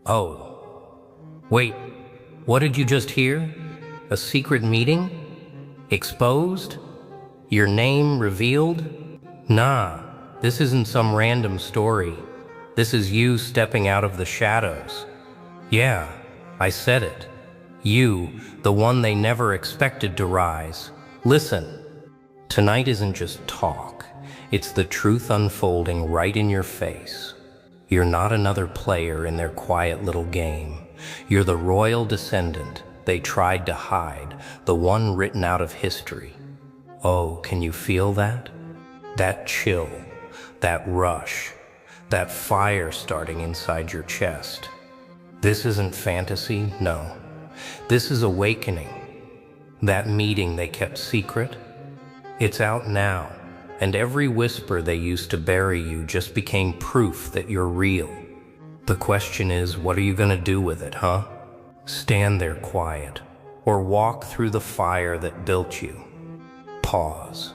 Oh, wait, what did you just hear? A secret meeting? Exposed? Your name revealed? Nah, this isn't some random story. This is you stepping out of the shadows. Yeah, I said it. You, the one they never expected to rise. Listen, tonight isn't just talk. It's the truth unfolding right in your face. You're not another player in their quiet little game. You're the royal descendant they tried to hide, the one written out of history. Oh, can you feel that? That chill, that rush, that fire starting inside your chest. This isn't fantasy, no. This is awakening. That meeting they kept secret, it's out now. And every whisper they used to bury you just became proof that you're real. The question is, what are you gonna do with it, huh? Stand there quiet, or walk through the fire that built you. Pause.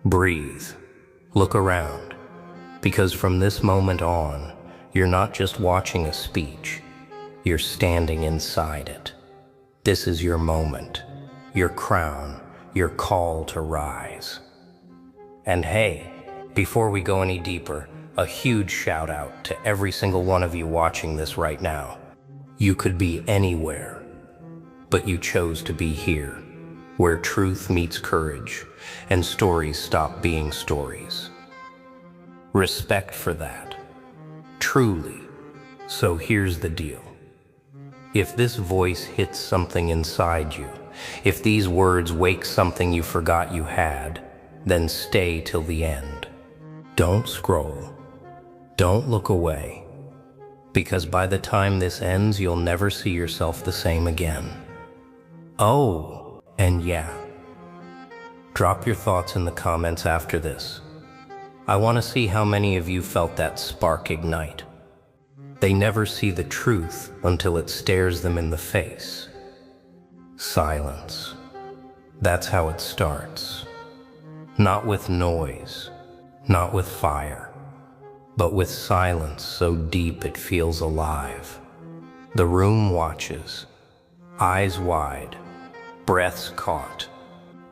Breathe. Look around. Because from this moment on, you're not just watching a speech, you're standing inside it. This is your moment, your crown, your call to rise. And hey, before we go any deeper, a huge shout out to every single one of you watching this right now. You could be anywhere, but you chose to be here, where truth meets courage and stories stop being stories. Respect for that, truly. So here's the deal. If this voice hits something inside you, if these words wake something you forgot you had, then stay till the end. Don't scroll. Don't look away. Because by the time this ends, you'll never see yourself the same again. Oh, and yeah. Drop your thoughts in the comments after this. I want to see how many of you felt that spark ignite. They never see the truth until it stares them in the face. Silence. That's how it starts. Not with noise, not with fire, but with silence so deep it feels alive. The room watches, eyes wide, breaths caught.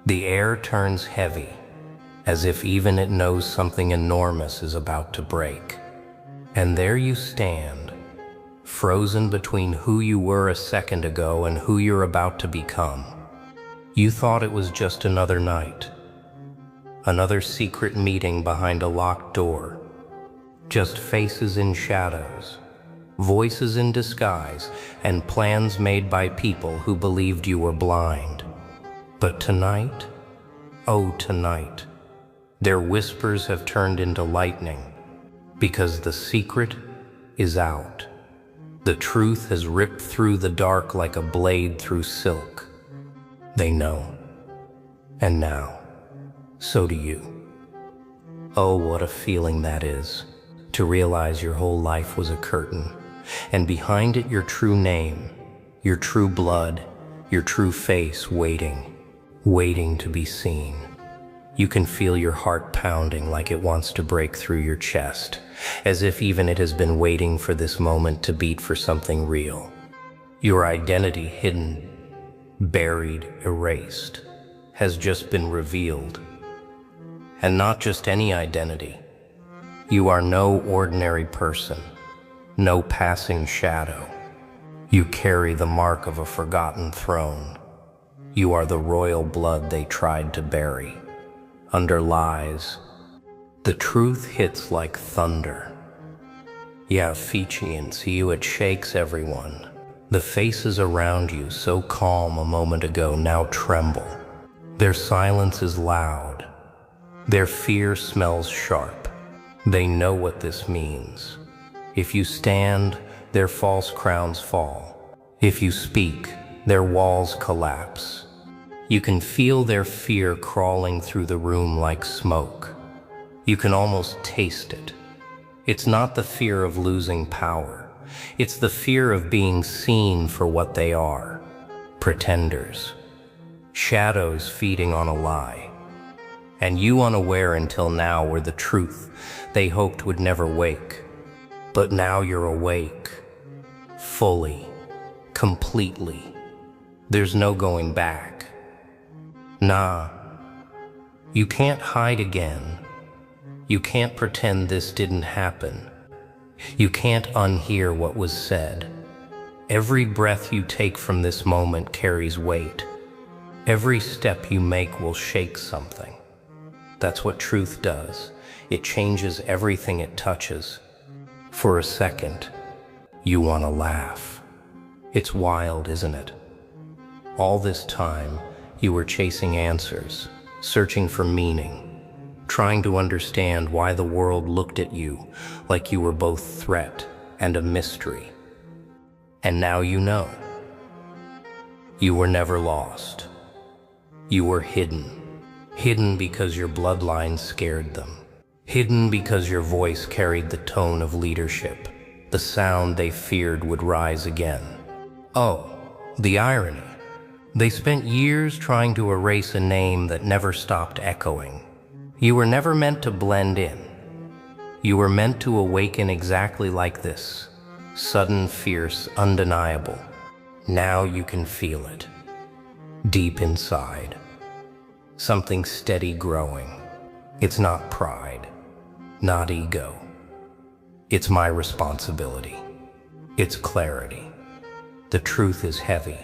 The air turns heavy, as if even it knows something enormous is about to break. And there you stand, frozen between who you were a second ago and who you're about to become. You thought it was just another night. Another secret meeting behind a locked door. Just faces in shadows, voices in disguise, and plans made by people who believed you were blind. But tonight, oh tonight, their whispers have turned into lightning, because the secret is out. The truth has ripped through the dark like a blade through silk. They know. And now, so do you. Oh, what a feeling that is, to realize your whole life was a curtain, and behind it your true name, your true blood, your true face waiting to be seen. You can feel your heart pounding like it wants to break through your chest, as if even it has been waiting for this moment to beat for something real. Your identity hidden, buried, erased, has just been revealed. And not just any identity. You are no ordinary person, no passing shadow. You carry the mark of a forgotten throne. You are the royal blood they tried to bury. Under lies, the truth hits like thunder. Yeah, Fijian, see you, it shakes everyone. The faces around you, so calm a moment ago, now tremble. Their silence is loud. Their fear smells sharp. They know what this means. If you stand, their false crowns fall. If you speak, their walls collapse. You can feel their fear crawling through the room like smoke. You can almost taste it. It's not the fear of losing power. It's the fear of being seen for what they are. Pretenders. Shadows feeding on a lie. And you unaware until now were the truth they hoped would never wake. But now you're awake. fully, completely. There's no going back. Nah, you can't hide again. You can't pretend this didn't happen. You can't unhear what was said. Every breath you take from this moment carries weight. Every step you make will shake something. That's what truth does. It changes everything it touches. For a second, you want to laugh. It's wild, isn't it? All this time, you were chasing answers, searching for meaning, trying to understand why the world looked at you like you were both threat and a mystery. And now you know. You were never lost. You were hidden. Hidden because your bloodline scared them. Hidden because your voice carried the tone of leadership, the sound they feared would rise again. Oh, the irony. They spent years trying to erase a name that never stopped echoing. You were never meant to blend in. You were meant to awaken exactly like this. Sudden, fierce, undeniable. Now you can feel it. Deep inside. Something steady growing. It's not pride. Not ego. It's my responsibility. It's clarity. The truth is heavy.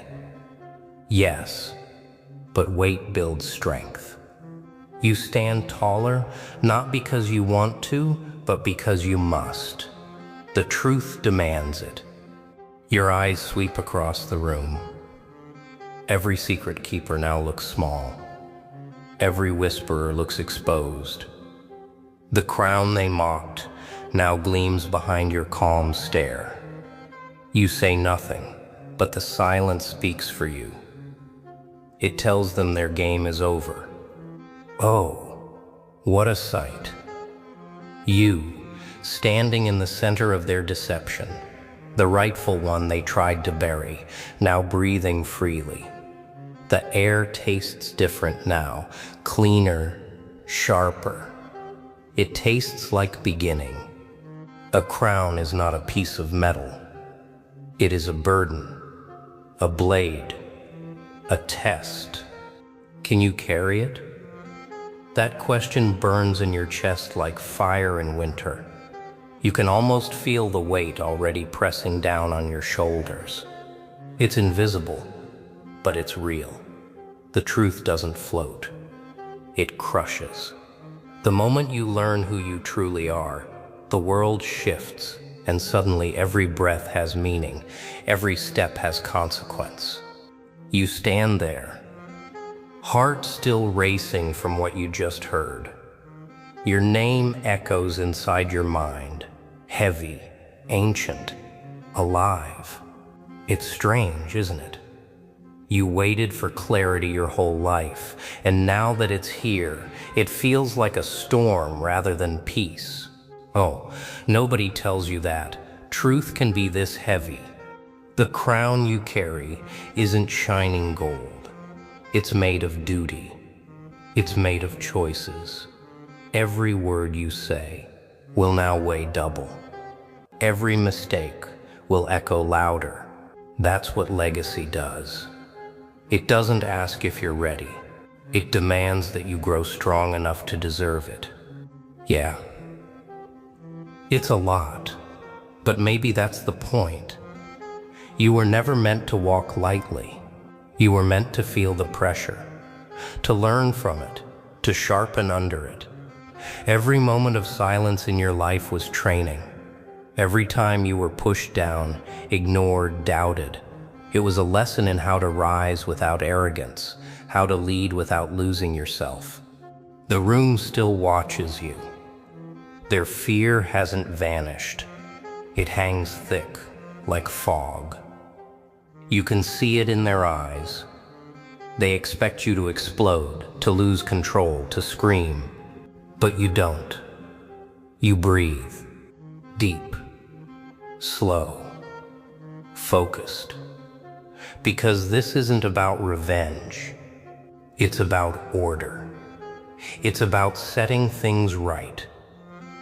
Yes, but weight builds strength. You stand taller, not because you want to, but because you must. The truth demands it. Your eyes sweep across the room. Every secret keeper now looks small. Every whisperer looks exposed. The crown they mocked now gleams behind your calm stare. You say nothing, but the silence speaks for you. It tells them their game is over. Oh, what a sight. You, standing in the center of their deception, the rightful one they tried to bury, now breathing freely. The air tastes different now, cleaner, sharper. It tastes like beginning. A crown is not a piece of metal. It is a burden, a blade, a test. Can you carry it? That question burns in your chest like fire in winter. You can almost feel the weight already pressing down on your shoulders. It's invisible, but it's real. The truth doesn't float. It crushes. The moment you learn who you truly are, the world shifts, and suddenly every breath has meaning, every step has consequence. You stand there, heart still racing from what you just heard. Your name echoes inside your mind, heavy, ancient, alive. It's strange, isn't it? You waited for clarity your whole life, and now that it's here, it feels like a storm rather than peace. Oh, nobody tells you that. Truth can be this heavy. The crown you carry isn't shining gold. It's made of duty. It's made of choices. Every word you say will now weigh double. Every mistake will echo louder. That's what legacy does. It doesn't ask if you're ready. It demands that you grow strong enough to deserve it. Yeah. It's a lot, but maybe that's the point. You were never meant to walk lightly. You were meant to feel the pressure, to learn from it, to sharpen under it. Every moment of silence in your life was training. Every time you were pushed down, ignored, doubted, it was a lesson in how to rise without arrogance, how to lead without losing yourself. The room still watches you. Their fear hasn't vanished. It hangs thick, like fog. You can see it in their eyes. They expect you to explode, to lose control, to scream. But you don't. You breathe. Deep. Slow. Focused. Because this isn't about revenge. It's about order. It's about setting things right.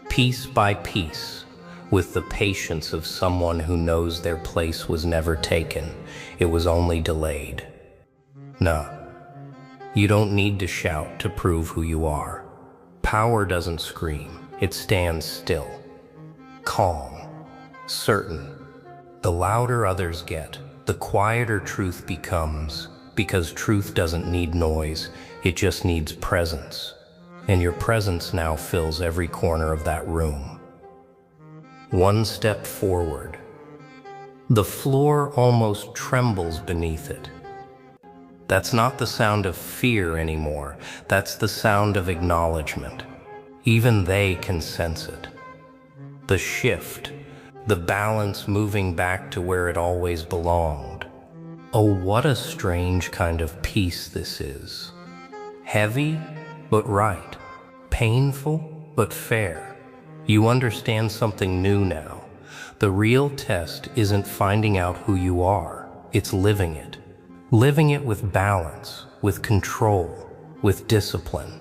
Piece by piece, with the patience of someone who knows their place was never taken, it was only delayed. No, you don't need to shout to prove who you are. Power doesn't scream, it stands still, calm, certain. The louder others get, the quieter truth becomes, because truth doesn't need noise, it just needs presence. And your presence now fills every corner of that room. One step forward. The floor almost trembles beneath it. That's not the sound of fear anymore. That's the sound of acknowledgement. Even they can sense it. The shift, the balance moving back to where it always belonged. Oh, what a strange kind of peace this is. Heavy, but right. Painful, but fair. You understand something new now. The real test isn't finding out who you are, it's living it. Living it with balance, with control, with discipline.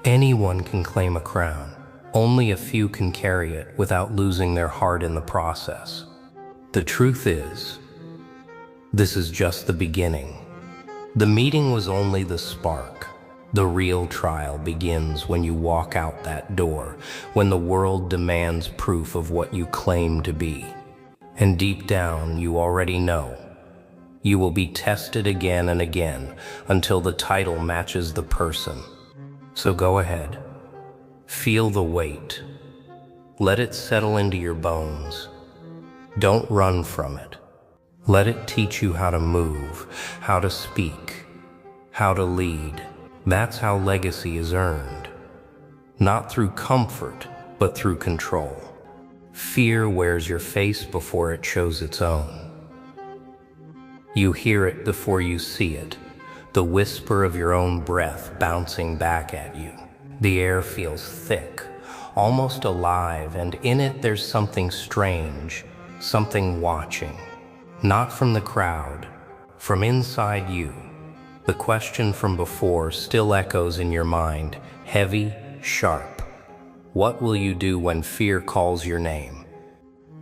Anyone can claim a crown. Only a few can carry it without losing their heart in the process. The truth is, this is just the beginning. The meeting was only the spark. The real trial begins when you walk out that door, when the world demands proof of what you claim to be. And deep down, you already know. You will be tested again and again until the title matches the person. So go ahead. Feel the weight. Let it settle into your bones. Don't run from it. Let it teach you how to move, how to speak, how to lead. That's how legacy is earned. Not through comfort, but through control. Fear wears your face before it shows its own. You hear it before you see it, the whisper of your own breath bouncing back at you. The air feels thick, almost alive, and in it there's something strange, something watching. Not from the crowd, from inside you. The question from before still echoes in your mind, heavy, sharp. What will you do when fear calls your name?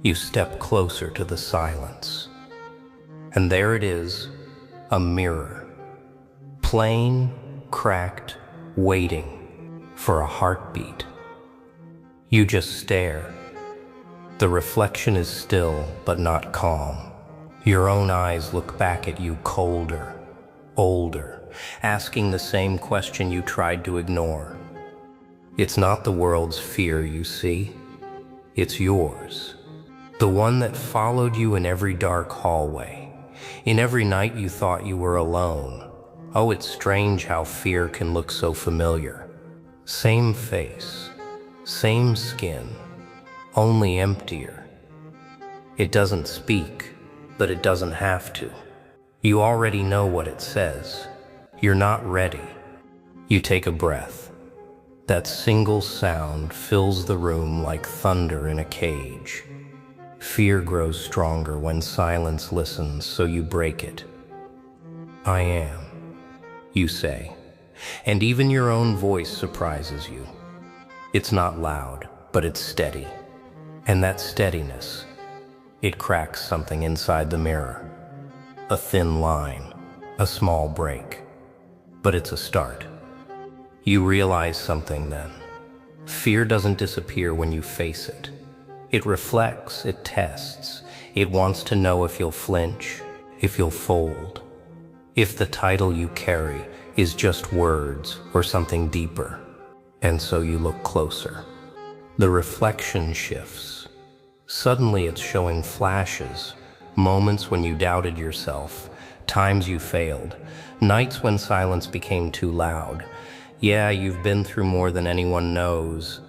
You step closer to the silence. And there it is, a mirror. Plain, cracked, waiting for a heartbeat. You just stare. The reflection is still, but not calm. Your own eyes look back at you colder, older, asking the same question you tried to ignore. It's not the world's fear you see, it's yours. The one that followed you in every dark hallway, in every night you thought you were alone. Oh, it's strange how fear can look so familiar. Same face, same skin, only emptier. It doesn't speak, but it doesn't have to. You already know what it says. You're not ready. You take a breath. That single sound fills the room like thunder in a cage. Fear grows stronger when silence listens, so you break it. I am, you say, and even your own voice surprises you. It's not loud, but it's steady. And that steadiness, it cracks something inside the mirror. A thin line, a small break, but it's a start. You realize something then. Fear doesn't disappear when you face it. It reflects, it tests. It wants to know if you'll flinch, if you'll fold, if the title you carry is just words or something deeper. And so you look closer. The reflection shifts. Suddenly it's showing flashes, moments when you doubted yourself, times you failed, nights when silence became too loud. Yeah, you've been through more than anyone knows.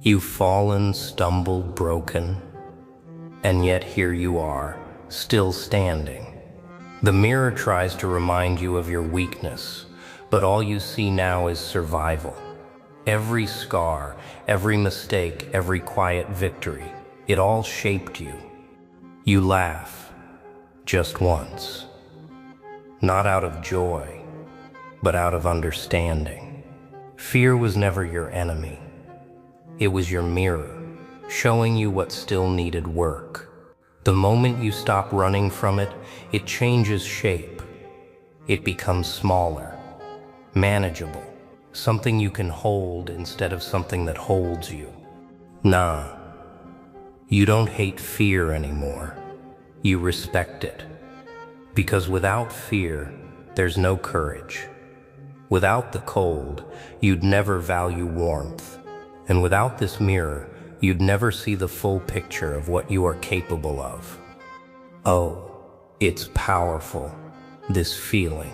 You've fallen, stumbled, broken, and yet here you are, still standing. The mirror tries to remind you of your weakness, but all you see now is survival. Every scar, every mistake, every quiet victory, it all shaped you. You laugh, just once. Not out of joy, but out of understanding. Fear was never your enemy. It was your mirror, showing you what still needed work. The moment you stop running from it, it changes shape. It becomes smaller, manageable, something you can hold instead of something that holds you. Nah, you don't hate fear anymore. You respect it. Because without fear, there's no courage. Without the cold, you'd never value warmth. And without this mirror, you'd never see the full picture of what you are capable of. Oh, it's powerful, this feeling.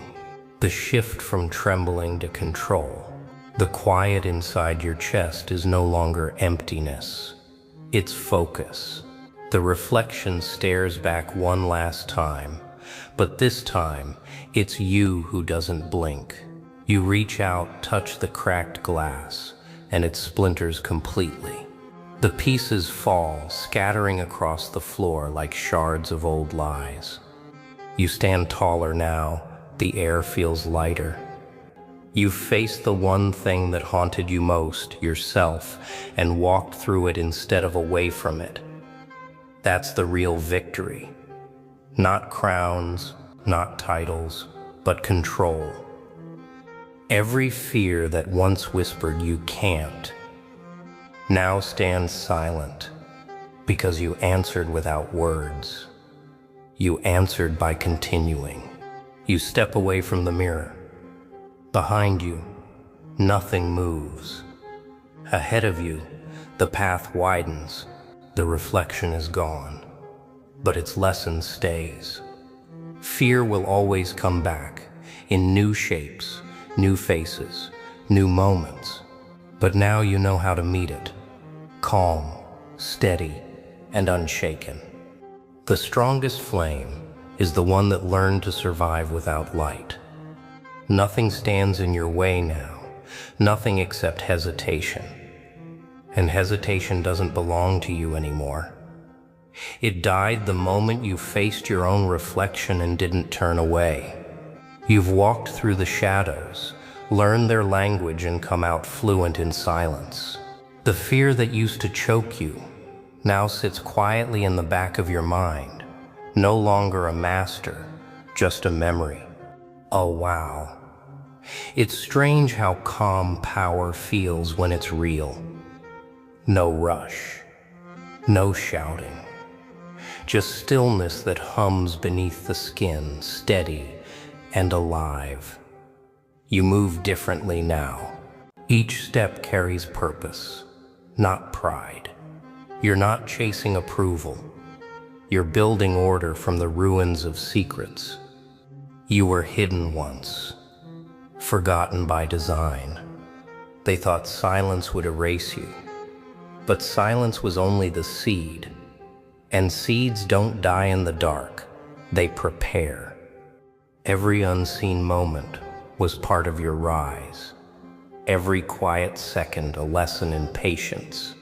The shift from trembling to control. The quiet inside your chest is no longer emptiness. It's focus. The reflection stares back one last time, but this time, it's you who doesn't blink. You reach out, touch the cracked glass, and it splinters completely. The pieces fall, scattering across the floor like shards of old lies. You stand taller now, the air feels lighter. You've faced the one thing that haunted you most, yourself, and walked through it instead of away from it. That's the real victory. Not crowns, not titles, but control. Every fear that once whispered you can't, now stands silent, because you answered without words. You answered by continuing. You step away from the mirror. Behind you, nothing moves. Ahead of you, the path widens. The reflection is gone, but its lesson stays. Fear will always come back, in new shapes, new faces, new moments. But now you know how to meet it. Calm, steady, and unshaken. The strongest flame is the one that learned to survive without light. Nothing stands in your way now, nothing except hesitation. And hesitation doesn't belong to you anymore. It died the moment you faced your own reflection and didn't turn away. You've walked through the shadows, learned their language, and come out fluent in silence. The fear that used to choke you now sits quietly in the back of your mind, no longer a master, just a memory. Oh wow. It's strange how calm power feels when it's real. No rush, no shouting, just stillness that hums beneath the skin, steady and alive. You move differently now. Each step carries purpose, not pride. You're not chasing approval. You're building order from the ruins of secrets. You were hidden once, forgotten by design. They thought silence would erase you, but silence was only the seed. And seeds don't die in the dark, they prepare. Every unseen moment was part of your rise. Every quiet second a lesson in patience.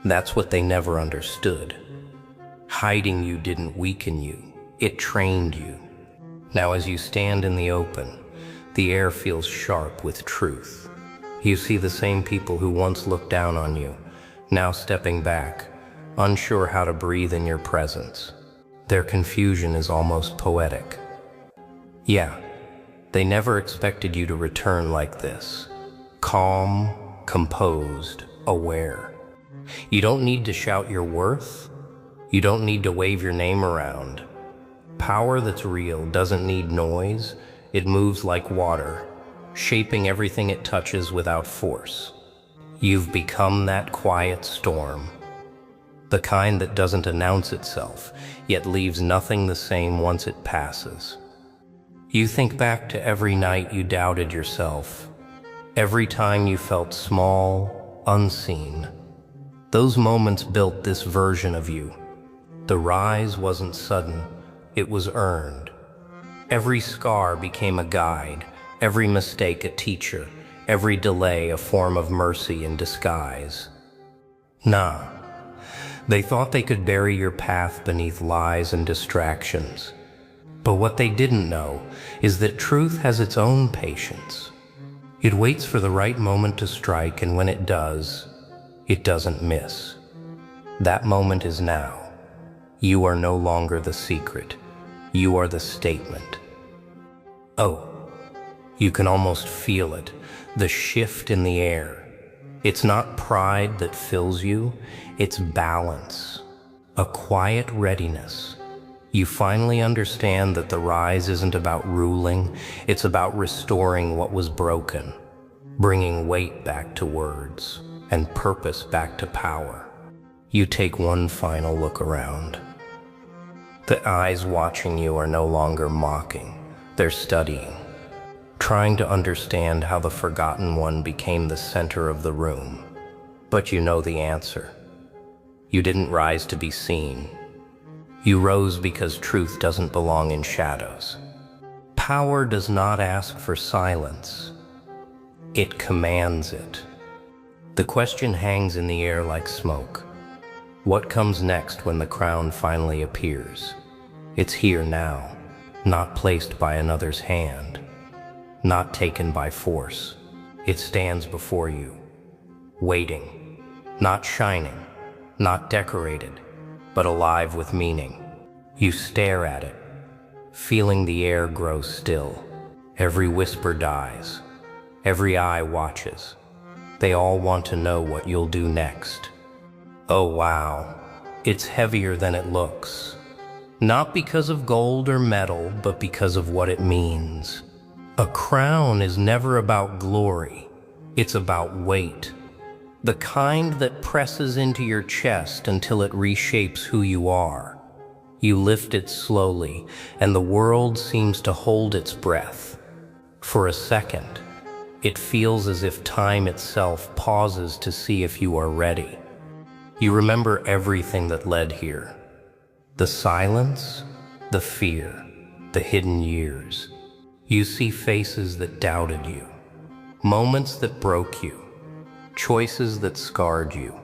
That's what they never understood. Hiding you didn't weaken you, it trained you. Now as you stand in the open, the air feels sharp with truth. You see the same people who once looked down on you, now stepping back, unsure how to breathe in your presence. Their confusion is almost poetic. Yeah, they never expected you to return like this. Calm, composed, aware. You don't need to shout your worth. You don't need to wave your name around. Power that's real doesn't need noise. It moves like water, shaping everything it touches without force. You've become that quiet storm, the kind that doesn't announce itself, yet leaves nothing the same once it passes. You think back to every night you doubted yourself, every time you felt small, unseen. Those moments built this version of you. The rise wasn't sudden, it was earned. Every scar became a guide, every mistake a teacher, every delay a form of mercy in disguise. Nah, they thought they could bury your path beneath lies and distractions. But what they didn't know is that truth has its own patience. It waits for the right moment to strike, and when it does, it doesn't miss. That moment is now. You are no longer the secret. You are the statement. Oh, you can almost feel it, the shift in the air. It's not pride that fills you, it's balance, a quiet readiness. You finally understand that the rise isn't about ruling, it's about restoring what was broken, bringing weight back to words and purpose back to power. You take one final look around. The eyes watching you are no longer mocking, they're studying, trying to understand how the forgotten one became the center of the room. But you know the answer. You didn't rise to be seen. You rose because truth doesn't belong in shadows. Power does not ask for silence. It commands it. The question hangs in the air like smoke. What comes next when the crown finally appears? It's here now, not placed by another's hand, not taken by force. It stands before you, waiting, not shining, not decorated, but alive with meaning. You stare at it, feeling the air grow still. Every whisper dies, every eye watches. They all want to know what you'll do next. Oh wow, it's heavier than it looks. Not because of gold or metal, but because of what it means. A crown is never about glory, it's about weight. The kind that presses into your chest until it reshapes who you are. You lift it slowly, and the world seems to hold its breath. For a second, it feels as if time itself pauses to see if you are ready. You remember everything that led here. The silence, the fear, the hidden years. You see faces that doubted you, moments that broke you, choices that scarred you.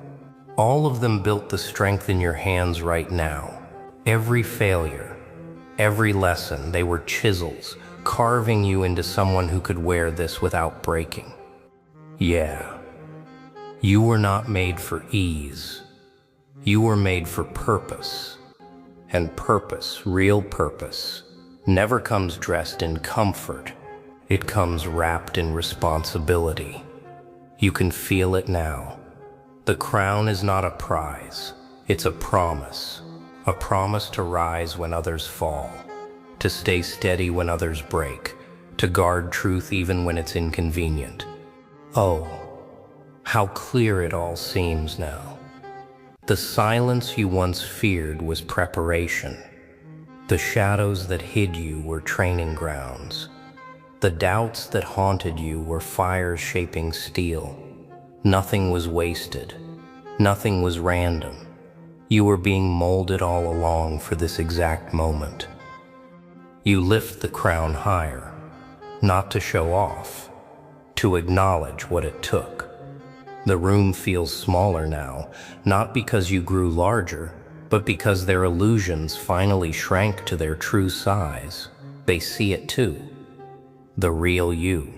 All of them built the strength in your hands right now. Every failure, every lesson, they were chisels, carving you into someone who could wear this without breaking. Yeah, you were not made for ease. You were made for purpose. And purpose, real purpose, never comes dressed in comfort. It comes wrapped in responsibility. You can feel it now. The crown is not a prize. It's a promise to rise when others fall, to stay steady when others break, to guard truth even when it's inconvenient. Oh, how clear it all seems now. The silence you once feared was preparation. The shadows that hid you were training grounds. The doubts that haunted you were fires shaping steel. Nothing was wasted. Nothing was random. You were being molded all along for this exact moment. You lift the crown higher, not to show off, to acknowledge what it took. The room feels smaller now, not because you grew larger, but because their illusions finally shrank to their true size. They see it too. The real you.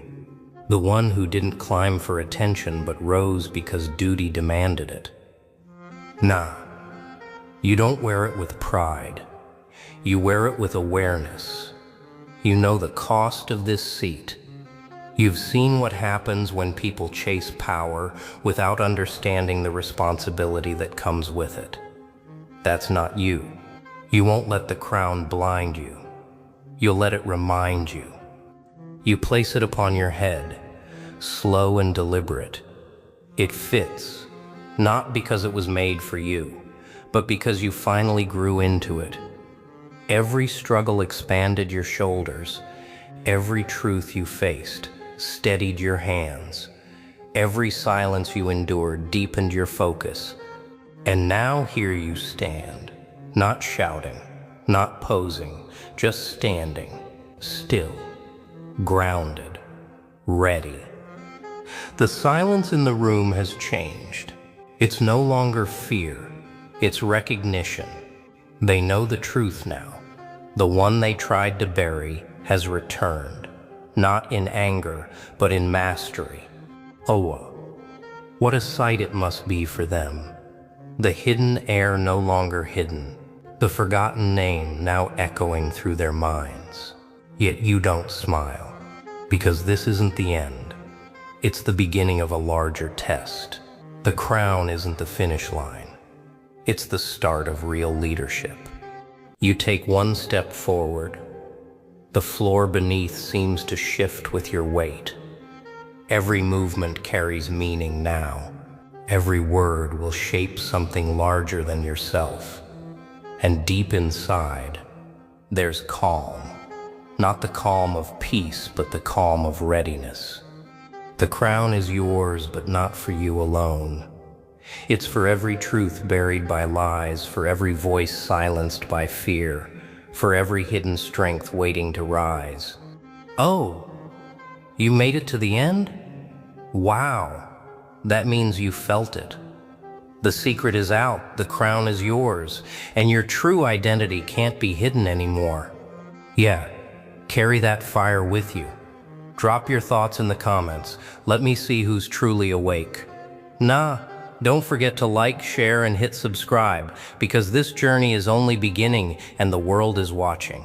The one who didn't climb for attention but rose because duty demanded it. Nah, you don't wear it with pride. You wear it with awareness. You know the cost of this seat. You've seen what happens when people chase power without understanding the responsibility that comes with it. That's not you. You won't let the crown blind you. You'll let it remind you. You place it upon your head, slow and deliberate. It fits, not because it was made for you, but because you finally grew into it. Every struggle expanded your shoulders. Every truth you faced steadied your hands. Every silence you endured deepened your focus. And now here you stand, not shouting, not posing, just standing, still, grounded, ready. The silence in the room has changed. It's no longer fear, it's recognition. They know the truth now. The one they tried to bury has returned, not in anger, but in mastery. Oh, what a sight it must be for them. the hidden heir no longer hidden, the forgotten name now echoing through their minds. Yet you don't smile, because this isn't the end. It's the beginning of a larger test. The crown isn't the finish line. It's the start of real leadership. You take one step forward. The floor beneath seems to shift with your weight. Every movement carries meaning now. Every word will shape something larger than yourself. And deep inside, there's calm. Not the calm of peace, but the calm of readiness. The crown is yours, but not for you alone. It's for every truth buried by lies, for every voice silenced by fear, for every hidden strength waiting to rise. Oh, you made it to the end? Wow, that means you felt it. The secret is out, the crown is yours, and your true identity can't be hidden anymore. Yeah, carry that fire with you. Drop your thoughts in the comments. Let me see who's truly awake. Don't forget to like, share, and hit subscribe, because this journey is only beginning and the world is watching.